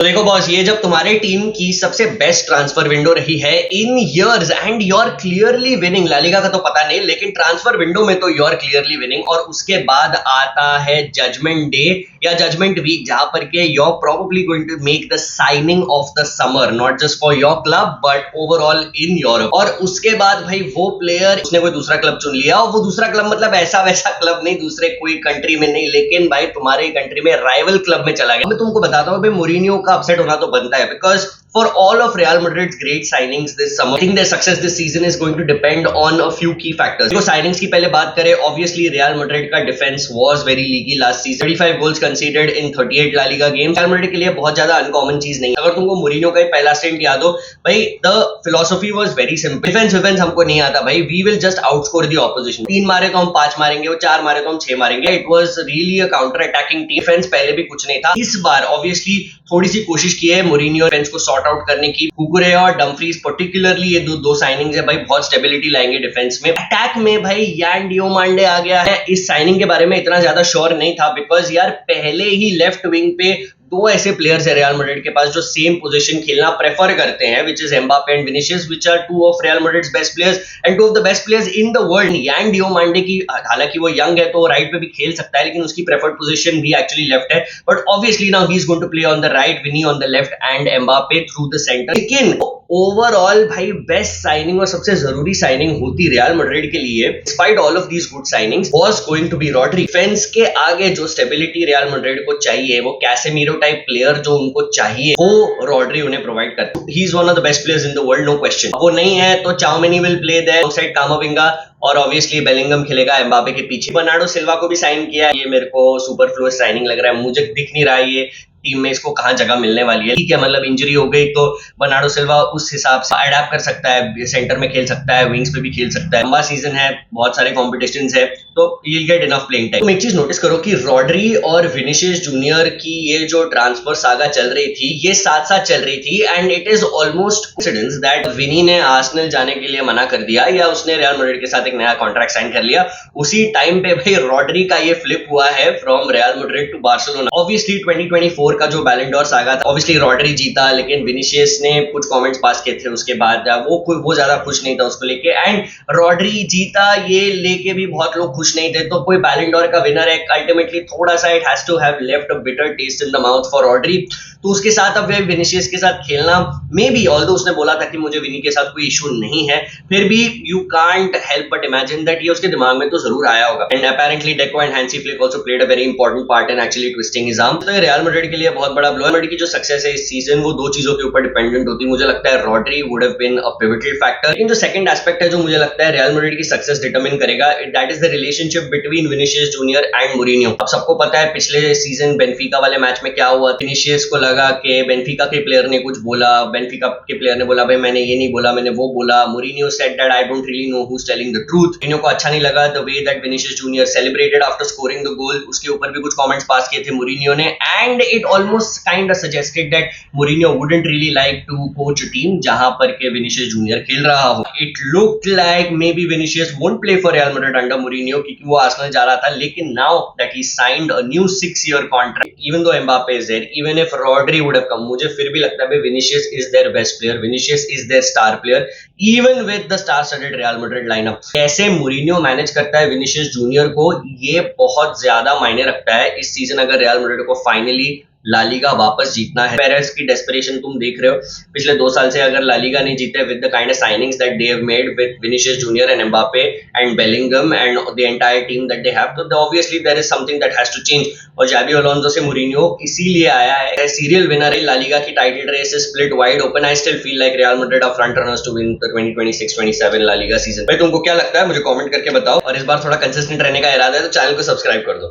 तो देखो बॉस, ये जब तुम्हारी टीम की सबसे बेस्ट ट्रांसफर विंडो रही है in years and you are clearly winning, La Liga का तो पता नहीं लेकिन ट्रांसफर विंडो में तो यू आर क्लियरली विनिंग, और उसके बाद आता है जजमेंट डे या जजमेंट वीक जहां पर के you are probably going to make the signing of the summer, not just for your club but overall in Europe. और उसके बाद भाई वो प्लेयर उसने कोई दूसरा क्लब चुन लिया, और वो दूसरा क्लब मतलब ऐसा वैसा क्लब नहीं, दूसरे कोई कंट्री में नहीं, लेकिन भाई तुम्हारे कंट्री में राइवल क्लब में चला गया। मैं तुमको बताता हूँ भाई, मोरिनियो का अपसेट होना तो बनता है, because for all of Real Madrid's great signings this summer, I think their success this season is going to depend on a few key factors. जो signings की पहले बात करें, obviously Real Madrid का defense was very leaky last season. 35 goals conceded in 38 La Liga games. Real Madrid के लिए बहुत ज्यादा uncommon चीज नहीं। अगर तुमको मोरिनियो का पहला स्टेंट याद हो भाई, the philosophy was very simple. Defence हमको नहीं आता भाई, we will just outscore the opposition. 3 मारे तो हम 5 मारेंगे, वो 4 मारे तो हम 6 मारेंगे. It was really a counter attacking team. Defence पहले भी कुछ नहीं था। इस बार obviously थोड़ी सी कोशिश की है मोरिनियो डिफेंस को सॉर्ट आउट करने की। कुकुरेया और डम्फ्रीज पर्टिकुलरली ये दो साइनिंग्स है भाई, बहुत स्टेबिलिटी लाएंगे डिफेंस में। अटैक में भाई यान डियोमांडे आ गया है। इस साइनिंग के बारे में इतना ज्यादा श्योर नहीं था, बिकॉज यार पहले ही लेफ्ट विंग पे दो ऐसे प्लेयर्स है रियल मैड्रिड के पास जो सेम पोजीशन खेलना प्रेफर करते हैं, which is Mbappe and Vinicius, which are two of Real Madrid's best players and two of the best players in the world. Yan Diomande की हालांकि वो यंग है तो राइट पे भी खेल सकता है, लेकिन उसकी प्रेफर्ड पोजीशन भी एक्चुअली लेफ्ट है, but obviously now he is going to play on the right, Vini on the left and Mbappe through the centre. लेकिन ओवरऑल भाई बेस्ट साइनिंग और सबसे जरूरी साइनिंग होती रियल मैड्रिड के लिए, despite all of these good signings, was going to be Rodri. Defence के आगे जो स्टेबिलिटी रियल मैड्रिड को चाहिए, वो कैसेमीरो टाइप प्लेयर जो उनको चाहिए, वो रॉड्री उन्हें प्रोवाइड करता है। He is one of the best players in the world, no question. वो नहीं है तो Tchouameni will play there outside Camavinga, और ऑब्वियसली बेलिंगम खेलेगा एम्बापे के पीछे। बर्नार्डो सिल्वा को भी साइन किया, ये मेरे को सुपरफ्लुअस साइनिंग लग रहा है, मुझे दिख नहीं रहा है ये टीम में इसको कहां जगह मिलने वाली है। ठीक है, मतलब इंजरी हो गई तो बर्नार्डो सिल्वा उस हिसाब से अडेप्ट कर सकता है, सेंटर में खेल सकता है, विंग्स पे भी खेल सकता है। लंबा सीजन है, बहुत सारे कॉम्पिटिशंस है, तो you get enough playing time. तुम एक चीज नोटिस करो कि रॉड्री और विनिशियस जूनियर की ये जो ट्रांसफर सागा चल रही थी, ये साथ साथ चल रही थी, and it is almost coincidence that Vini ने आर्सेनल जाने के लिए मना कर दिया या उसने रियल मैड्रिड के साथ एक नया कॉन्ट्रैक्ट साइन कर लिया। उसी टाइम पे भाई रॉड्री का ये फ्लिप हुआ है from Real Madrid to Barcelona. Obviously 2024 का जो बैलन डॉर सागा था, ऑब्वियसली रॉड्री जीता, लेकिन विनिशियस ने कुछ कमेंट्स पास किए थे उसके बाद, वो ज्यादा खुश नहीं था उसको लेके, एंड रॉड्री जीता ये लेके भी बहुत लोग खुश नहीं थे। तो कोई बैलन डॉर का विनर है, अल्टीमेटली थोड़ा सा it has to have left a bitter taste in the mouth for Rodri. तो उसके साथ अब विनिशियस के साथ खेलना, मे बी ऑल्दो उसने बोला था कि मुझे विनी के साथ कोई इशू नहीं है, फिर भी you can't help but imagine that ये उसके दिमाग में तो जरूर आया होगा। And apparently deco and Hansi flick also played a very important part in actually twisting his arm. तो रियल मैड्रिड के लिए बहुत बड़ा ब्लो है। मैड्रिड की जो सक्सेस है इस सीजन, वो दो चीजों के ऊपर डिपेंडेंट होती है। मुझे लगता है Rodri would have been a pivotal factor, लेकिन जो सेकंड एस्पेक्ट है जो मुझे लगता है रियल मैड्रिड की सक्सेस डिटरमिन करेगा, that is the relationship between Vinicius Junior and Mourinho. अब सबको पता है पिछले सीजन बेंफिका वाले मैच में क्या हुआ। विनिशियस को लगा कि बेंफिका के प्लेयर ने कुछ बोला, बेंफिका के प्लेयर ने बोला भाई मैंने ये नहीं बोला, मैंने वो बोला। Mourinho said that I don't really know who's telling the truth. Mourinho को अच्छा नहीं लगा the way that Vinicius Junior celebrated after scoring the goal. उसके ऊपर भी कुछ कमेंट्स पास किए थे मोरिनियो ने, and it almost kind of suggested that Mourinho wouldn't really like to coach a team जहां पर के विनिशियस जूनियर खेल रहा हो। It looked like maybe Vinicius won't play for Real Madrid under Mourinho, क्योंकि वो Arsenal जा रहा था। लेकिन now that he signed a new 6-year contract, even though Mbappe is there, even if Rodri would have come, मुझे फिर भी लगता है Vinicius is their best player, Vinicius is their star player, even with the star-studded Real Madrid lineup. कैसे Mourinho manage करता है Vinicius junior को, ये बहुत ज्यादा मायने रखता है इस सीजन अगर रियल मैड्रिड को फाइनली ला लीगा वापस जीतना है। पेरेस की डेस्परेशन तुम देख रहे हो, पिछले 2 साल से अगर ला लीगा नहीं जीते with the kind of signings that they have made with Vinicius Junior and Mbappe and Bellingham and the entire team that they have, तो obviously there is something that has to change. और Xabi Alonso से Mourinho इसीलिए आया है, serial winner है। La Liga की title race is split wide open. I still feel like Real Madrid are front runners to win the 2026-27 La Liga season. भाई तुमको क्या लगता है मुझे कमेंट करके बताओ, और इस बार थोड़ा कंसिस्टेंट रहने का इरादा है तो चैनल को सब्सक्राइब कर दो।